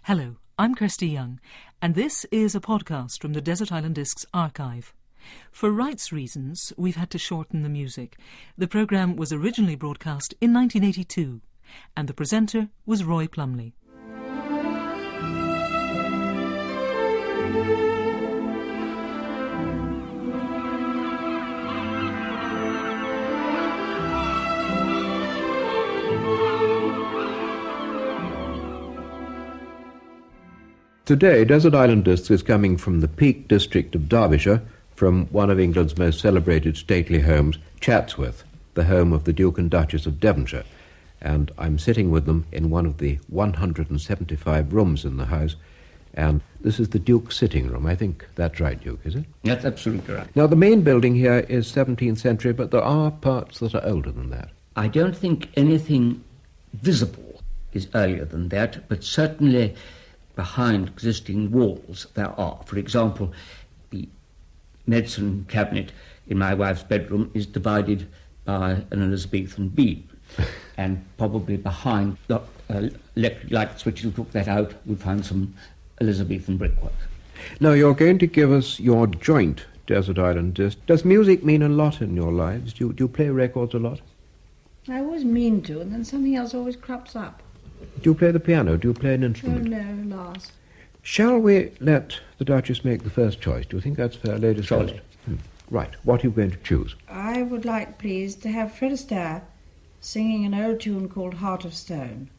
Hello, I'm Kirsty Young, and this is a podcast from the Desert Island Discs archive. For rights reasons, we've had to shorten the music. The programme was originally broadcast in 1982, and the presenter was Roy Plumley. Today, Desert Island Discs is coming from the Peak District of Derbyshire, from one of England's most celebrated stately homes, Chatsworth, the home of the Duke and Duchess of Devonshire. And I'm sitting with them in one of the 175 rooms in the house, and this is the Duke's sitting room. I think that's right, Duke, is it? That's absolutely right. Now, the main building here is 17th century, but there are parts that are older than that. I don't think anything visible is earlier than that, but certainly behind existing walls there are. For example, the medicine cabinet in my wife's bedroom is divided by an Elizabethan beam, and probably behind the electric light switch, you took that out, you'd find some Elizabethan brickwork. Now, you're going to give us your joint Desert Island Disc. Does music mean a lot in your lives? Do you play records a lot? I always mean to, and then something else always crops up. Do you play the piano? Do you play an Oh, instrument? no, Lars. Shall we let the Duchess make the first choice? Do you think that's fair, ladies first? Surely. Right. What are you going to choose? I would like, please, to have Fred Astaire singing an old tune called Heart of Stone.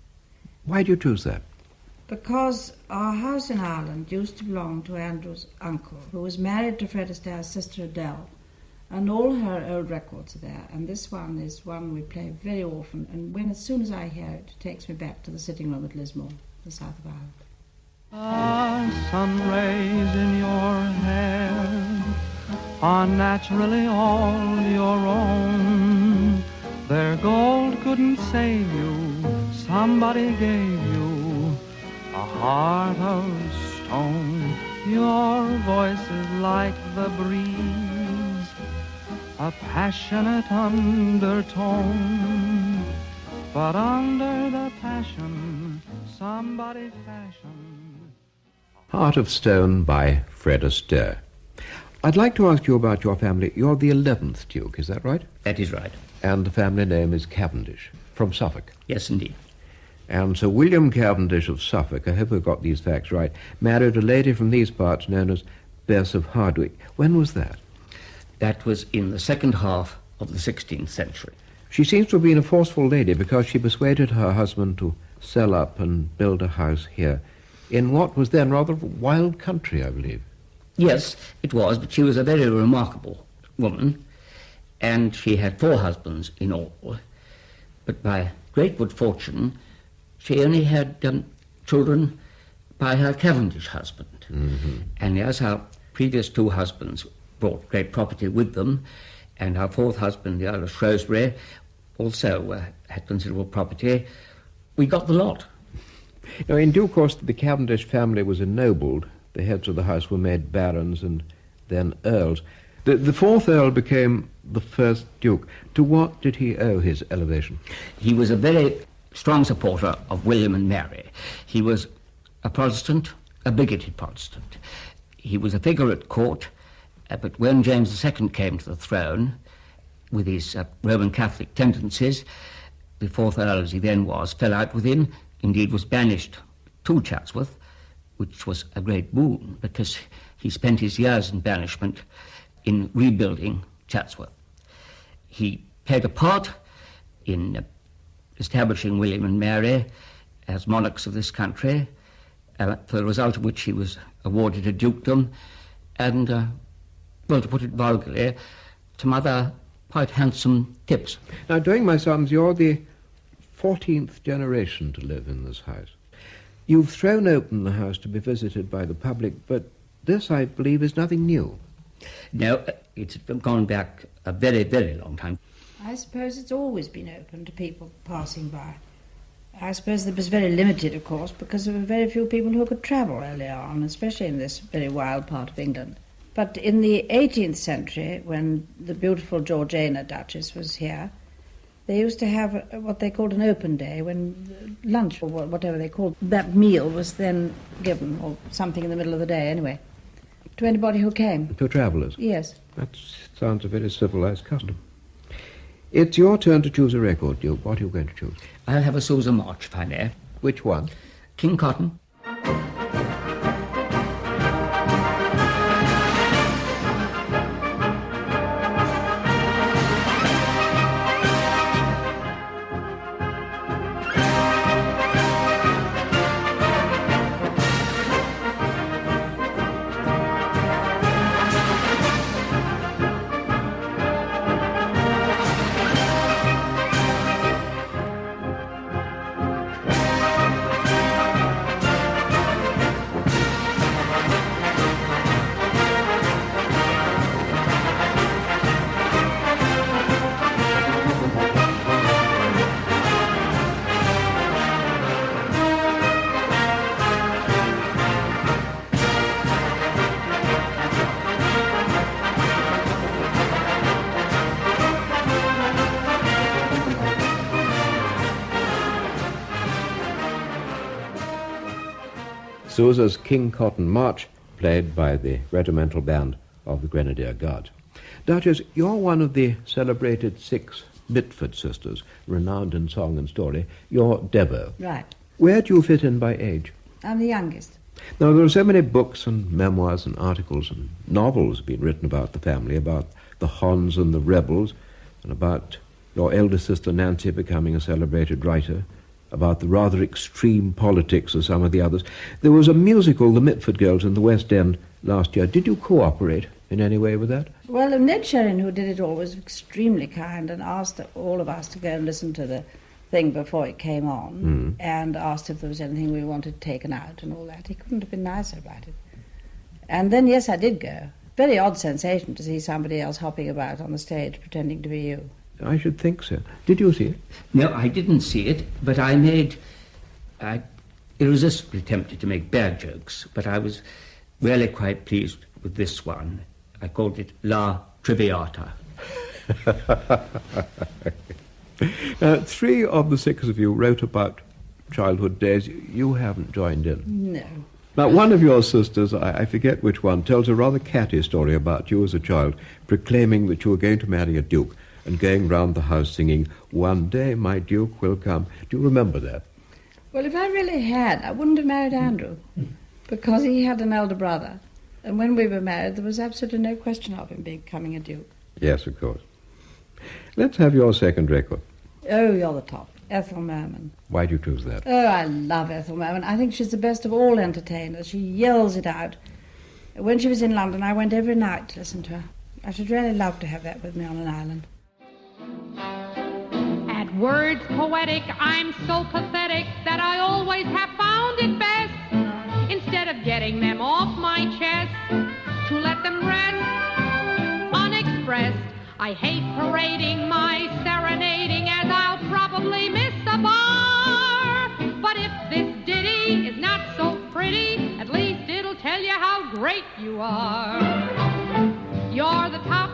Why do you choose that? Because our house in Ireland used to belong to Andrew's uncle, who was married to Fred Astaire's sister Adele, and all her old records are there, and this one is one we play very often, and as soon as I hear it, it takes me back to the sitting room at Lismore, the south of Ireland. Sun rays in your hair are naturally all your own. Their gold couldn't save you, somebody gave you a heart of stone. Your voice is like the breeze, a passionate undertone, but under the passion, somebody fashioned. Heart of Stone by Fred Astaire. I'd like to ask you about your family. You're the 11th Duke, is that right? That is right. And the family name is Cavendish, from Suffolk. Yes, indeed. And Sir William Cavendish of Suffolk, I hope I've got these facts right, married a lady from these parts known as Bess of Hardwick. When was that? That was in the second half of the 16th century. She seems to have been a forceful lady because she persuaded her husband to sell up and build a house here in what was then rather wild country, I believe. Yes, it was, but she was a very remarkable woman, and she had 4 husbands in all. But by great good fortune, she only had children by her Cavendish husband. Mm-hmm. And as her previous 2 husbands brought great property with them, and her 4th husband, the Earl of Shrewsbury, also had considerable property, we got the lot. Now, in due course, the Cavendish family was ennobled. The heads of the house were made barons and then earls. The 4th Earl became the 1st Duke. To what did he owe his elevation? He was a very strong supporter of William and Mary. He was a Protestant, a bigoted Protestant. He was a figure at court, but when James II came to the throne, with his Roman Catholic tendencies, the 4th Earl, as he then was, fell out with him, indeed was banished to Chatsworth, which was a great boon, because he spent his years in banishment in rebuilding Chatsworth. He played a part in establishing William and Mary as monarchs of this country, for the result of which he was awarded a dukedom, and, well, to put it vulgarly, some other quite handsome tips. Now, knowing my sons, you're the 14th generation to live in this house. You've thrown open the house to be visited by the public, but this, I believe, is nothing new. No, it's gone back a very, very long time. I suppose it's always been open to people passing by. I suppose it was very limited, of course, because there were very few people who could travel early on, especially in this very wild part of England. But in the 18th century, when the beautiful Georgiana Duchess was here, They used to have what they called an open day, when lunch or whatever they called that meal was then given, or something in the middle of the day anyway, to anybody who came. To travellers? Yes. That sounds a very civilised custom. It's your turn to choose a record, Duke. What are you going to choose? I'll have a Sousa March, if I may. Which one? King Cotton. Sousa's King Cotton March, played by the regimental band of the Grenadier Guards. Duchess, you're one of the celebrated 6 Mitford sisters, renowned in song and story. You're Deborah. Right. Where do you fit in by age? I'm the youngest. Now, there are so many books and memoirs and articles and novels being written about the family, about the Hons and the rebels, and about your elder sister Nancy becoming a celebrated writer, about the rather extreme politics of some of the others. There was a musical, The Mitford Girls, in the West End last year. Did you cooperate in any way with that? Well, Ned Sherrin, who did it all, was extremely kind and asked all of us to go and listen to the thing before it came on, and asked if there was anything we wanted taken out and all that. He couldn't have been nicer about it. And then, yes, I did go. Very odd sensation to see somebody else hopping about on the stage pretending to be you. I should think so. Did you see it? No, I didn't see it, but I irresistibly tempted to make bad jokes, but I was really quite pleased with this one. I called it La Triviata. 3 of the 6 of you wrote about childhood days. You haven't joined in. No. Now, one of your sisters, I forget which one, tells a rather catty story about you as a child, proclaiming that you were going to marry a duke and going round the house singing, "One day my duke will come." Do you remember that? Well, if I really had, I wouldn't have married Andrew, because he had an elder brother. And when we were married, there was absolutely no question of him becoming a duke. Yes, of course. Let's have your second record. Oh, you're the top. Ethel Merman. Why do you choose that? Oh, I love Ethel Merman. I think she's the best of all entertainers. She yells it out. When she was in London, I went every night to listen to her. I should really love to have that with me on an island. At words poetic, I'm so pathetic that I always have found it best, instead of getting them off my chest, to let them rest unexpressed. I hate parading my serenading, as I'll probably miss the bar. But if this ditty is not so pretty, at least it'll tell you how great you are. You're the top.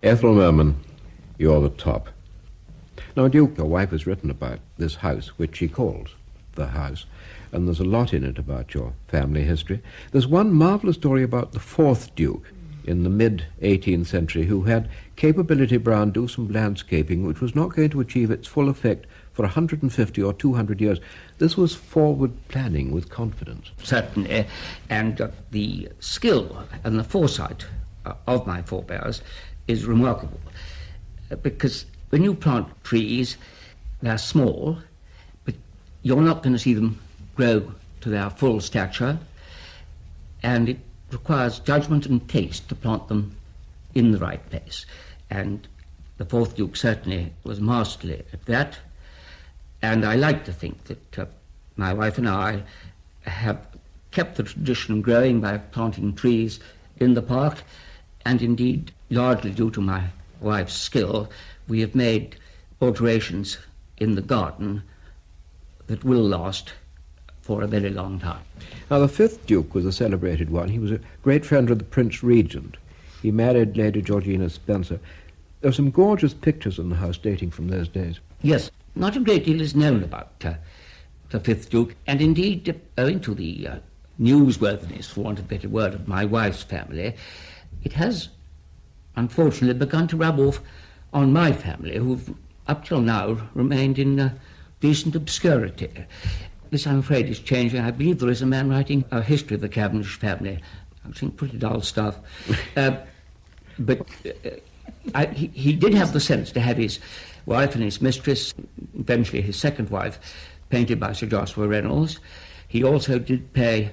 Ethel Merman, you're the top. Now, Duke, your wife has written about this house, which she calls the house, and there's a lot in it about your family history. There's one marvellous story about the 4th Duke in the mid-18th century, who had Capability Brown do some landscaping which was not going to achieve its full effect for 150 or 200 years. This was forward planning with confidence. Certainly, and the skill and the foresight of my forebears is remarkable, because when you plant trees, they're small, but you're not going to see them grow to their full stature, and it requires judgment and taste to plant them in the right place. And the 4th Duke certainly was masterly at that. And I like to think that my wife and I have kept the tradition growing by planting trees in the park, and indeed, largely due to my wife's skill, we have made alterations in the garden that will last for a very long time. Now, the 5th Duke was a celebrated one. He was a great friend of the Prince Regent. He married Lady Georgina Spencer. There are some gorgeous pictures in the house dating from those days. Yes, not a great deal is known about the fifth Duke, and indeed, owing to the newsworthiness, for want of a better word, of my wife's family, it has unfortunately begun to rub off on my family, who've up till now remained in decent obscurity. This, I'm afraid, is changing. I believe there is a man writing a history of the Cavendish family. I think pretty dull stuff. But he did have the sense to have his wife and his mistress, eventually his second wife, painted by Sir Joshua Reynolds. He also did pay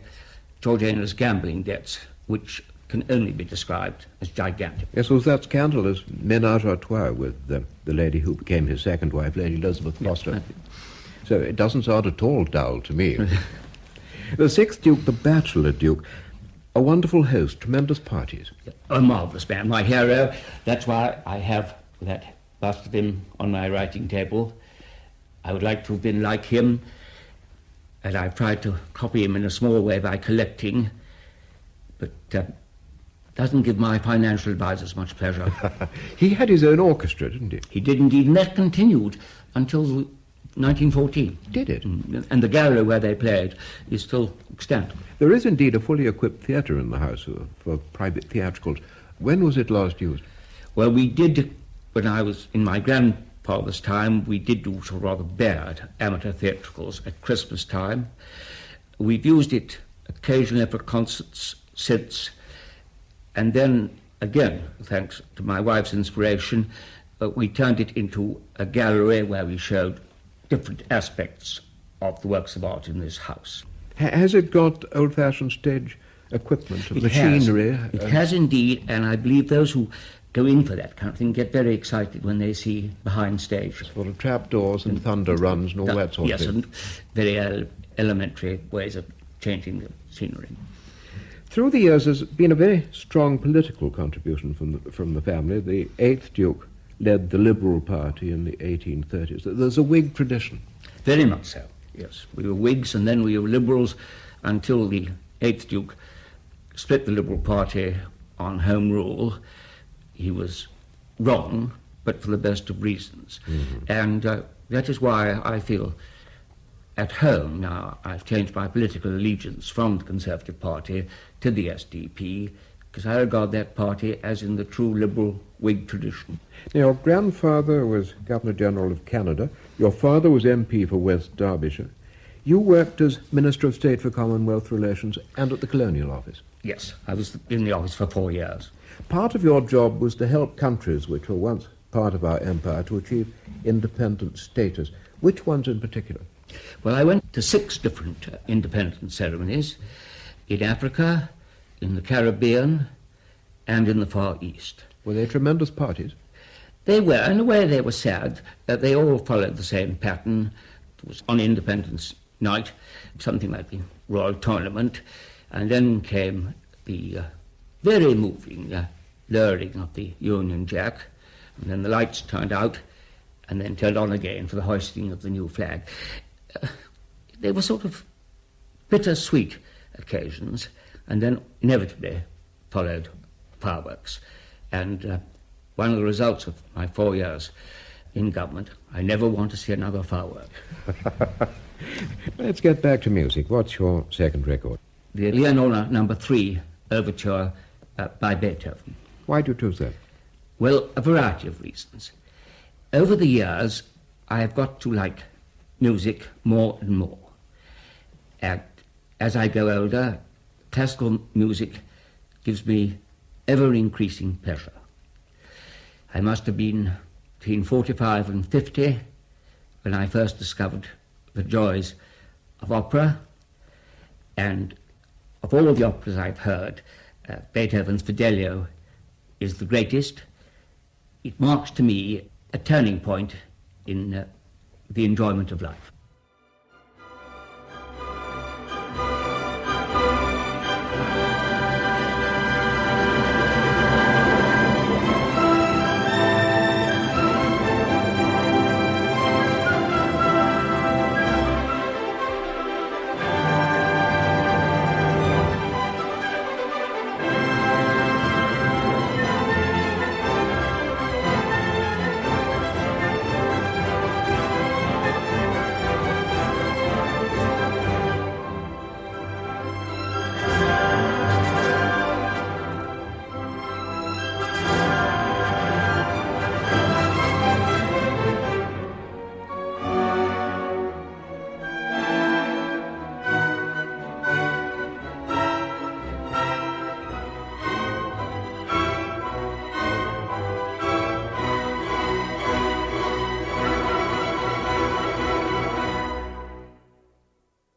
Georgiana's gambling debts, which can only be described as gigantic. Yes, was that scandalous ménage à trois with the lady who became his second wife, Lady Elizabeth Foster. Yes, so it doesn't sound at all dull to me. The sixth Duke, the Bachelor Duke, a wonderful host, tremendous parties. A marvellous man, my hero. That's why I have that bust of him on my writing table. I would like to have been like him, and I've tried to copy him in a small way by collecting, but doesn't give my financial advisors much pleasure. He had his own orchestra, didn't he? He did indeed, and that continued until 1914. Did it? And the gallery where they played is still extant. There is indeed a fully equipped theatre in the house for private theatricals. When was it last used? Well, we did, when I was in my grandfather's time, we did do sort of rather bad amateur theatricals at Christmas time. We've used it occasionally for concerts since, and then, again, thanks to my wife's inspiration, we turned it into a gallery where we showed different aspects of the works of art in this house. Has it got old-fashioned stage equipment, machinery? It has indeed, and I believe those who go in for that kind of thing get very excited when they see behind stage. Sort of trapdoors and thunder runs and all that sort of thing. Yes, and very elementary ways of changing the scenery. Through the years, there's been a very strong political contribution from the family. The eighth Duke led the Liberal Party in the 1830s. There's a Whig tradition. Very much so, yes. We were Whigs and then we were Liberals until the eighth Duke split the Liberal Party on Home Rule. He was wrong, but for the best of reasons. Mm-hmm. And that is why I feel at home now. I've changed my political allegiance from the Conservative Party to the SDP, because I regard that party as in the true Liberal Whig tradition. Now, your grandfather was Governor-General of Canada. Your father was MP for West Derbyshire. You worked as Minister of State for Commonwealth Relations and at the Colonial Office. Yes, I was in the office for 4 years. Part of your job was to help countries which were once part of our empire to achieve independent status. Which ones in particular? Well, I went to 6 different independence ceremonies in Africa, in the Caribbean, and in the Far East. Were they tremendous parties? They were. In a way, they were sad. They all followed the same pattern. It was on Independence Night, something like the Royal Tournament, and then came the very moving lowering of the Union Jack, and then the lights turned out, and then turned on again for the hoisting of the new flag. They were sort of bittersweet occasions, and then inevitably followed fireworks. And one of the results of my 4 years in government, I never want to see another firework. Let's get back to music. What's your second record? The Leonora No. 3 Overture by Beethoven. Why do you choose that? Well, a variety of reasons. Over the years, I have got to like music more and more. And as I go older, classical music gives me ever-increasing pleasure. I must have been between 45 and 50 when I first discovered the joys of opera, and of all the operas I've heard, Beethoven's Fidelio is the greatest. It marks to me a turning point in the enjoyment of life.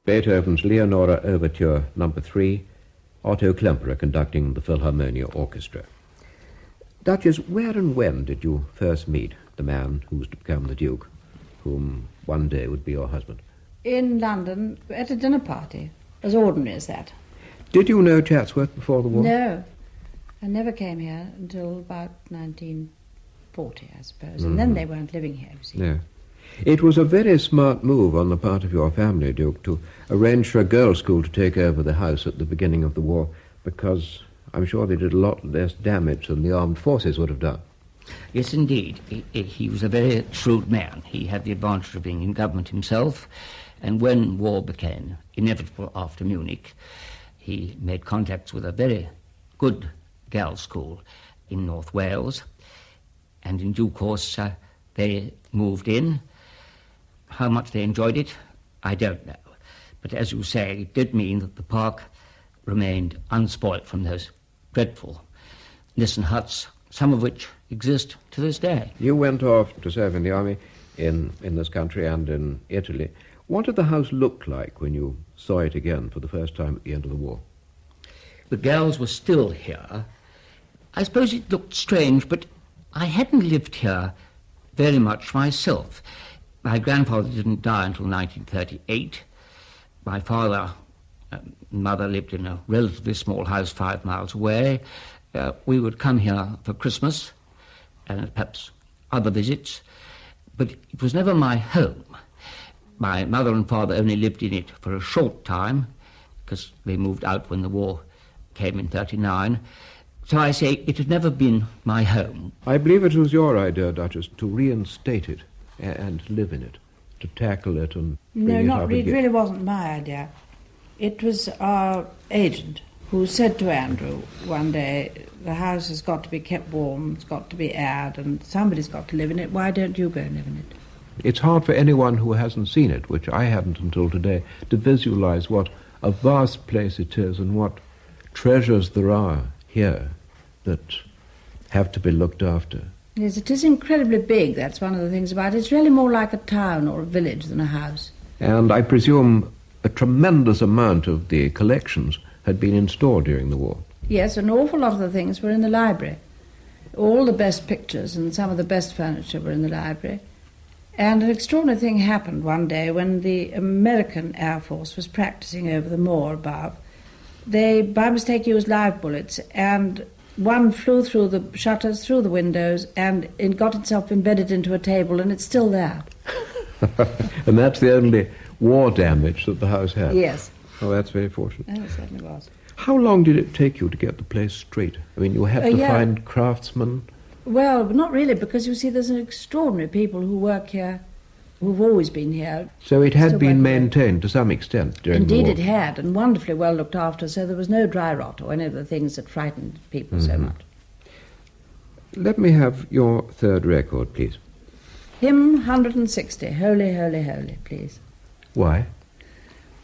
Beethoven's Leonora Overture No. 3, Otto Klemperer conducting the Philharmonia Orchestra. Duchess, where and when did you first meet the man who was to become the Duke, whom one day would be your husband? In London, at a dinner party, as ordinary as that. Did you know Chatsworth before the war? No, I never came here until about 1940, I suppose, and then they weren't living here, you see. No. It was a very smart move on the part of your family, Duke, to arrange for a girls' school to take over the house at the beginning of the war, because I'm sure they did a lot less damage than the armed forces would have done. Yes, indeed. He was a very shrewd man. He had the advantage of being in government himself, and when war became inevitable after Munich, he made contacts with a very good girls' school in North Wales, and in due course they moved in. How much they enjoyed it, I don't know. But as you say, it did mean that the park remained unspoilt from those dreadful Nissen huts, some of which exist to this day. You went off to serve in the army in this country and in Italy. What did the house look like when you saw it again for the first time at the end of the war? The girls were still here. I suppose it looked strange, but I hadn't lived here very much myself. My grandfather didn't die until 1938. My father and mother lived in a relatively small house 5 miles away. We would come here for Christmas and perhaps other visits, but it was never my home. My mother and father only lived in it for a short time, because they moved out when the war came in 1939. So I say it had never been my home. I believe it was your idea, Duchess, to reinstate it and live in it, to tackle it and bring it up again. It really wasn't my idea. It was our agent who said to Andrew one day, the house has got to be kept warm, it's got to be aired, and somebody's got to live in it. Why don't you go and live in it? It's hard for anyone who hasn't seen it, which I hadn't until today, to visualize what a vast place it is and what treasures there are here that have to be looked after. Yes, it is incredibly big, that's one of the things about it. It's really more like a town or a village than a house. And I presume a tremendous amount of the collections had been installed during the war. Yes, an awful lot of the things were in the library. All the best pictures and some of the best furniture were in the library. And an extraordinary thing happened one day when the American Air Force was practicing over the moor above. They, by mistake, used live bullets, and one flew through the shutters, through the windows, and it got itself embedded into a table, and it's still there. And that's the only war damage that the house had? Yes. Oh, that's very fortunate. Oh, it certainly was. How long did it take you to get the place straight? I mean, you had to find craftsmen. Well, not really, because you see, there's an extraordinary people who work here, who've always been here. So it had been maintained to some extent during the war? Indeed it had, and wonderfully well looked after, so there was no dry rot or any of the things that frightened people so much. Let me have your third record, please. Hymn 160, Holy, Holy, Holy, please. Why?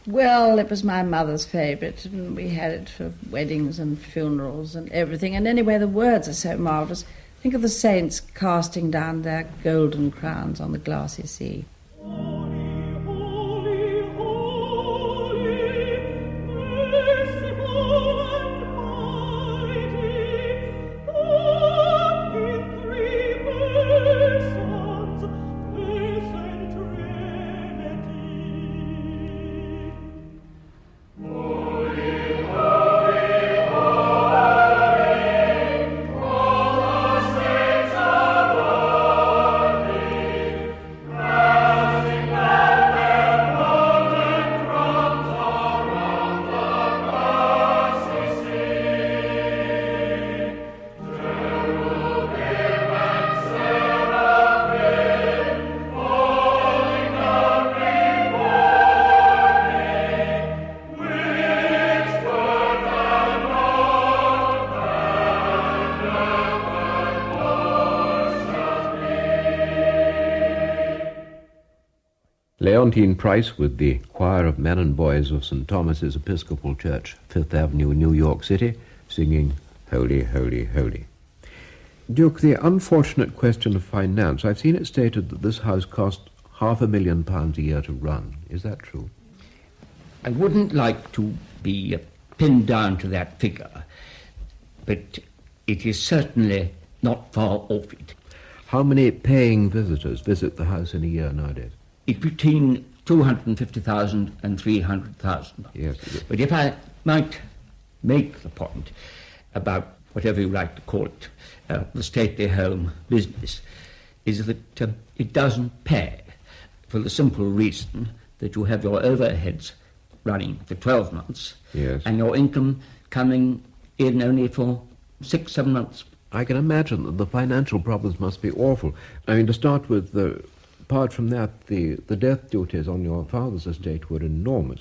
Well, it was my mother's favourite, and we had it for weddings and funerals and everything, and anyway, the words are so marvellous. Think of the saints casting down their golden crowns on the glassy sea. Leontine Price with the choir of men and boys of St. Thomas's Episcopal Church, 5th Avenue, New York City, singing Holy, Holy, Holy. Duke, the unfortunate question of finance, I've seen it stated that this house cost £500,000 a year to run. Is that true? I wouldn't like to be pinned down to that figure, but it is certainly not far off it. How many paying visitors visit the house in a year nowadays? It's between 250,000 and 300,000. Yes. But if I might make the point about whatever you like to call it, the stately home business, is that it doesn't pay for the simple reason that you have your overheads running for 12 months Yes. and your income coming in only for 6-7 months. I can imagine that the financial problems must be awful. I mean, to start with, apart from that, the death duties on your father's estate were enormous.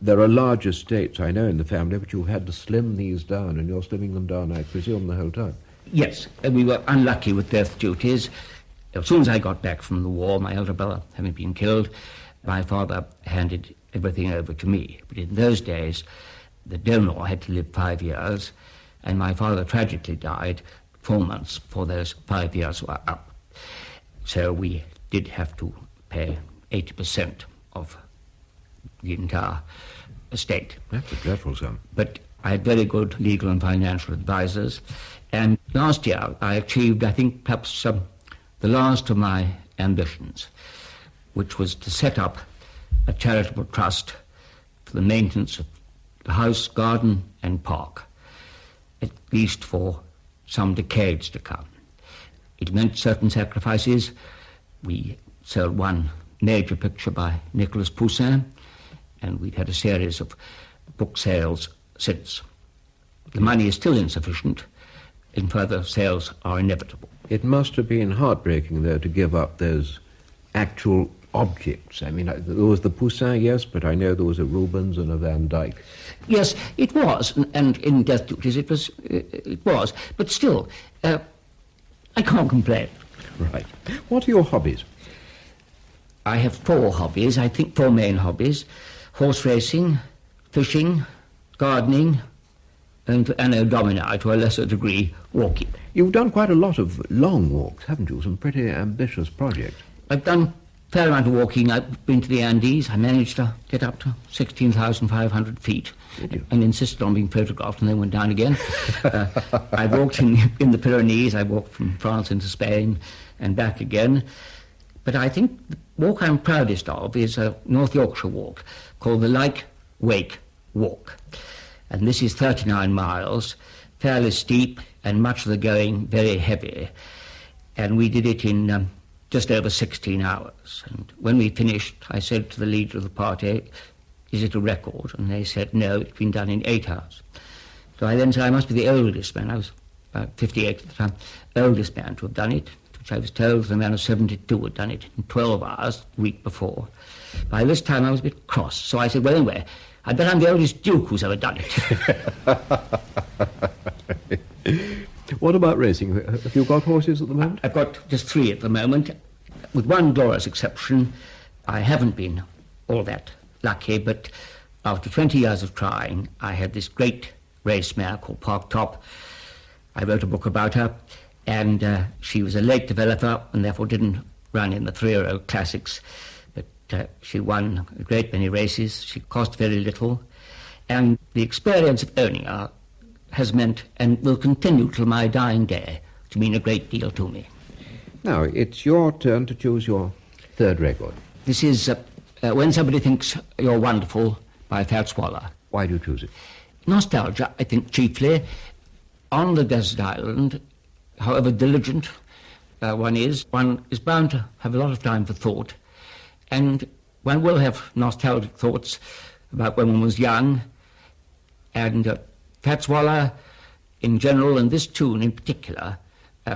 There are large estates, I know, in the family, but you had to slim these down, and you're slimming them down, I presume, the whole time. Yes, we were unlucky with death duties. As soon as I got back from the war, my elder brother having been killed, my father handed everything over to me. But in those days, the donor had to live 5 years, and my father tragically died 4 months before those 5 years were up. So we did have to pay 80% of the entire estate. That's a dreadful sum. But I had very good legal and financial advisors, and last year I achieved, I think, perhaps the last of my ambitions, which was to set up a charitable trust for the maintenance of the house, garden and park, at least for some decades to come. It meant certain sacrifices. We sold one major picture by Nicolas Poussin, and we've had a series of book sales since. The money is still insufficient, and further sales are inevitable. It must have been heartbreaking, though, to give up those actual objects. I mean, there was the Poussin, yes, but I know there was a Rubens and a Van Dyck. Yes, it was, and in Death Duties it was, but still, I can't complain. Right. What are your hobbies? I have 4 hobbies, I think 4 main hobbies: horse racing, fishing, gardening, and anno domini, to a lesser degree, walking. You've done quite a lot of long walks, haven't you? Some pretty ambitious projects. I've done a fair amount of walking. I've been to the Andes. I managed to get up to 16,500 feet and insisted on being photographed and then went down again. I walked in the Pyrenees. I walked from France into Spain and back again. But I think the walk I'm proudest of is a North Yorkshire walk called the Lyke Wake Walk. And this is 39 miles, fairly steep, and much of the going very heavy. And we did it in just over 16 hours. And when we finished, I said to the leader of the party, "Is it a record?" And they said, "No, it's been done in 8 hours." So I then said I must be the oldest man. I was about 58 at the time, oldest man to have done it, which I was told the man of 72 had done it in 12 hours the week before. By this time I was a bit cross, so I said, "Well, anyway, I bet I'm the oldest Duke who's ever done it." What about racing? Have you got horses at the moment? I've got just 3 at the moment. With one glorious exception, I haven't been all that lucky, but after 20 years of trying, I had this great race mare called Park Top. I wrote a book about her, and she was a late developer and therefore didn't run in the 3-year-old classics, but she won a great many races. She cost very little, and the experience of owning her has meant, and will continue till my dying day, to mean a great deal to me. Now, it's your turn to choose your 3rd record. This is When Somebody Thinks You're Wonderful by Fats Waller. Why do you choose it? Nostalgia, I think, chiefly. On the desert island, however diligent one is bound to have a lot of time for thought, and one will have nostalgic thoughts about when one was young, and Fats Waller in general, and this tune in particular,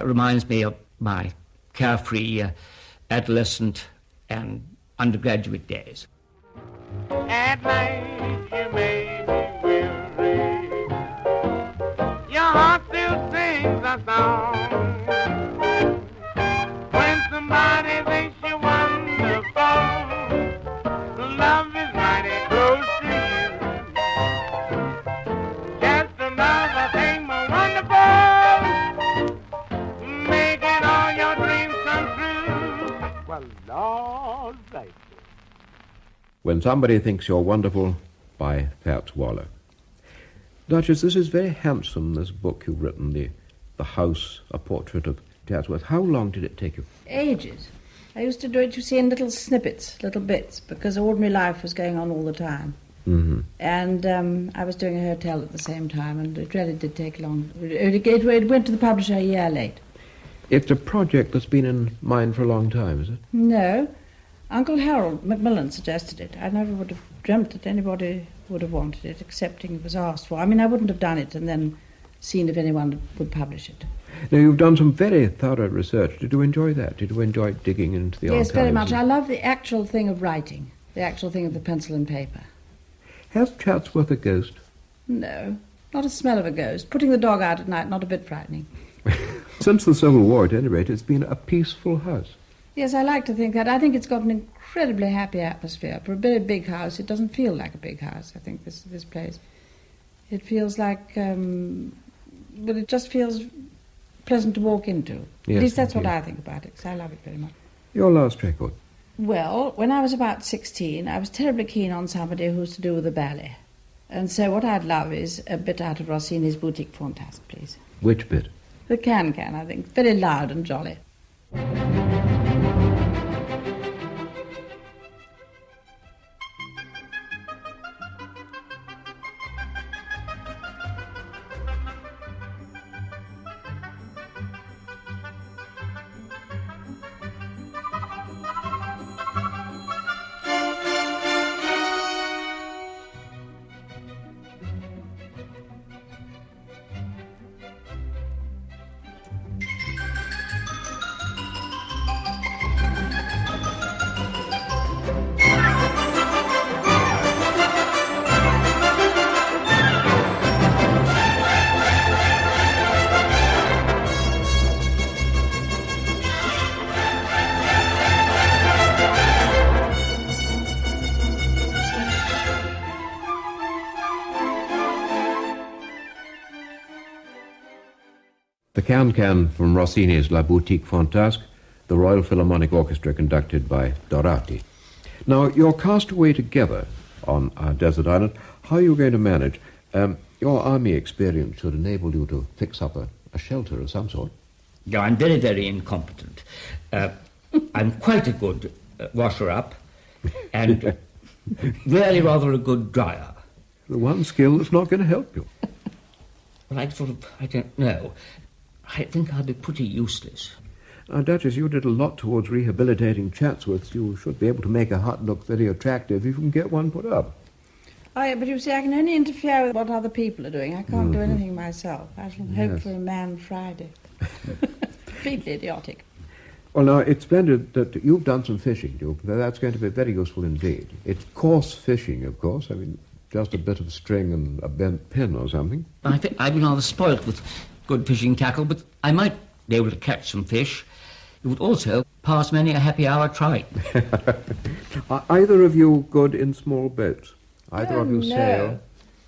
reminds me of my carefree adolescent and undergraduate days. At night you may be weary, your heart still sings a song. When somebody thinks you're wonderful, love is mighty close to you. Just another thing more wonderful, making all your dreams come true. Well, Lord, thank you. When Somebody Thinks You're Wonderful by Fats Waller. Duchess, this is very handsome, this book you've written, The House, a portrait of Chatsworth. How long did it take you? Ages. I used to do it, you see, in little snippets, little bits, because ordinary life was going on all the time. Mm-hmm. And I was doing a hotel at the same time, and it really did take long. It went to the publisher a year late. It's a project that's been in mind for a long time, is it? No. Uncle Harold Macmillan suggested it. I never would have dreamt that anybody would have wanted it, excepting it was asked for. I mean, I wouldn't have done it and then seen if anyone would publish it. Now, you've done some very thorough research. Did you enjoy that? Did you enjoy digging into the archives? Yes, very much. I love the actual thing of writing, the actual thing of the pencil and paper. Has Chatsworth a ghost? No, not a smell of a ghost. Putting the dog out at night, not a bit frightening. Since the Civil War, at any rate, it's been a peaceful house. Yes, I like to think that. I think it's got an incredibly happy atmosphere. For a very big house, it doesn't feel like a big house, I think, this place. It feels like, but it just feels pleasant to walk into. Yes, At least that's indeed. what I think about it, because I love it very much. Your last record? Well, when I was about 16, I was terribly keen on somebody who was to do with the ballet. And so what I'd love is a bit out of Rossini's Boutique Fantasque, please. Which bit? The can-can, I think. Very loud and jolly. The Can-Can from Rossini's La Boutique Fantasque, the Royal Philharmonic Orchestra conducted by Dorati. Now, you're cast away together on our desert island. How are you going to manage? Your army experience should enable you to fix up a shelter of some sort. No, I'm very, very incompetent. I'm quite a good washer-up and really rather a good dryer. The one skill that's not going to help you. Well, I don't know. I think I'd be pretty useless. Now, Duchess, you did a lot towards rehabilitating Chatsworth. You should be able to make a hut look very attractive if you can get one put up. Oh, yeah, but you see, I can only interfere with what other people are doing. I can't do anything myself. I shall hope for a man Friday. Completely idiotic. Well, now, it's splendid that you've done some fishing, Duke. That's going to be very useful indeed. It's coarse fishing, of course. I mean, just a bit of string and a bent pin or something. I've been rather spoilt with good fishing tackle, but I might be able to catch some fish. It would also pass many a happy hour trying. Are either of you good in small boats? Either of you no. sail?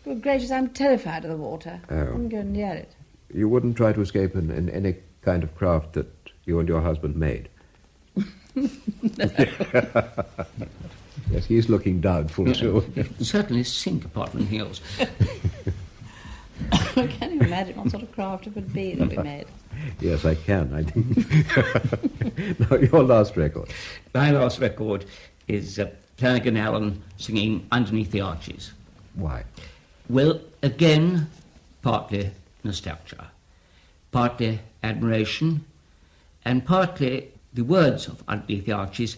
Good gracious, I'm terrified of the water. Oh. I wouldn't go near it. You wouldn't try to escape in any kind of craft that you and your husband made? Yes, he's looking doubtful, too. Certainly sink apart from anything else. Can you imagine what sort of craft it would be that we made? Yes, I can, I think. Now, your last record. My last record is Flanagan Allen singing Underneath the Arches. Why? Well, again, partly nostalgia, partly admiration, and partly the words of Underneath the Arches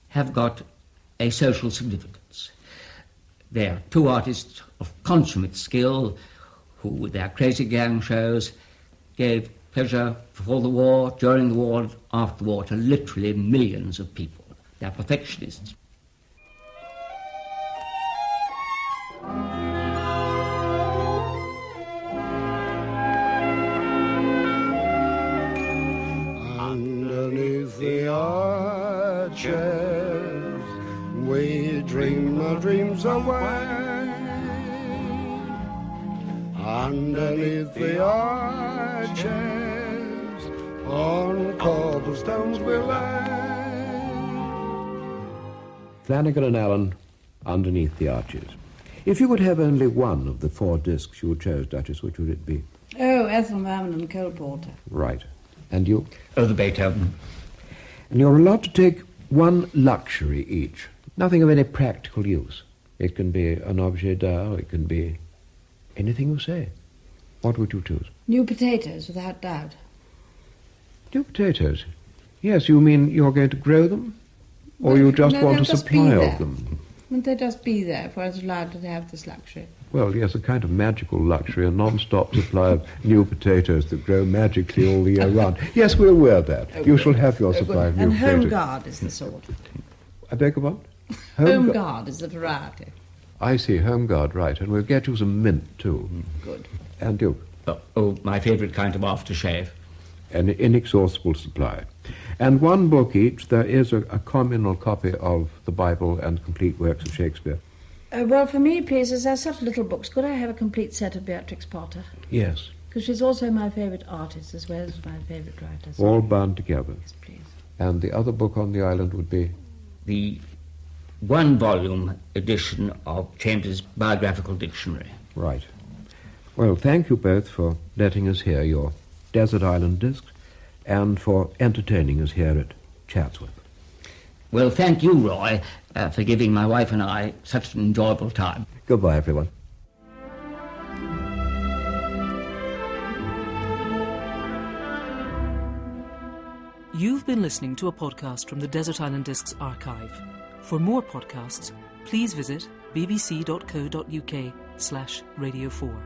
have got a social significance. They are two artists of consummate skill who, with their crazy gang shows, gave pleasure before the war, during the war, and after the war to literally millions of people. They're perfectionists. Underneath the arches, we dream our dreams away. Underneath the arches, on cobblestones we lay. Flanagan and Allen, Underneath the Arches. If you could have only one of the 4 discs you chose, Duchess, which would it be? Oh, Ethel Merman and Cole Porter. Right. And you? Oh, the Beethoven. And you're allowed to take one luxury each. Nothing of any practical use. It can be an objet d'art, it can be anything you say. What would you choose? New potatoes, without doubt. New potatoes? Yes, you mean you're going to grow them? Or you just want a supply of them? Wouldn't they just be there if I was allowed to have this luxury? Well, yes, a kind of magical luxury, a non-stop supply of new potatoes that grow magically all the year round. Yes, we'll wear that. You shall have your supply of new and potatoes. Home Guard is the sort. I beg your pardon? Home Guard is the variety. I see, Home Guard, right. And we'll get you some mint, too. Good. And Duke? Oh, my favourite kind of aftershave. An inexhaustible supply. And one book each. There is a communal copy of the Bible and complete works of Shakespeare. Well, for me, please, as they're such little books, could I have a complete set of Beatrix Potter? Yes. Because she's also my favourite artist as well as my favourite writer. So All bound together. yes, please. And the other book on the island would be? The 1-volume edition of Chambers' Biographical Dictionary. Right. Well, thank you both for letting us hear your Desert Island discs and for entertaining us here at Chatsworth. Well, thank you, Roy, for giving my wife and I such an enjoyable time. Goodbye, everyone. You've been listening to a podcast from the Desert Island Discs archive. For more podcasts, please visit bbc.co.uk/Radio4.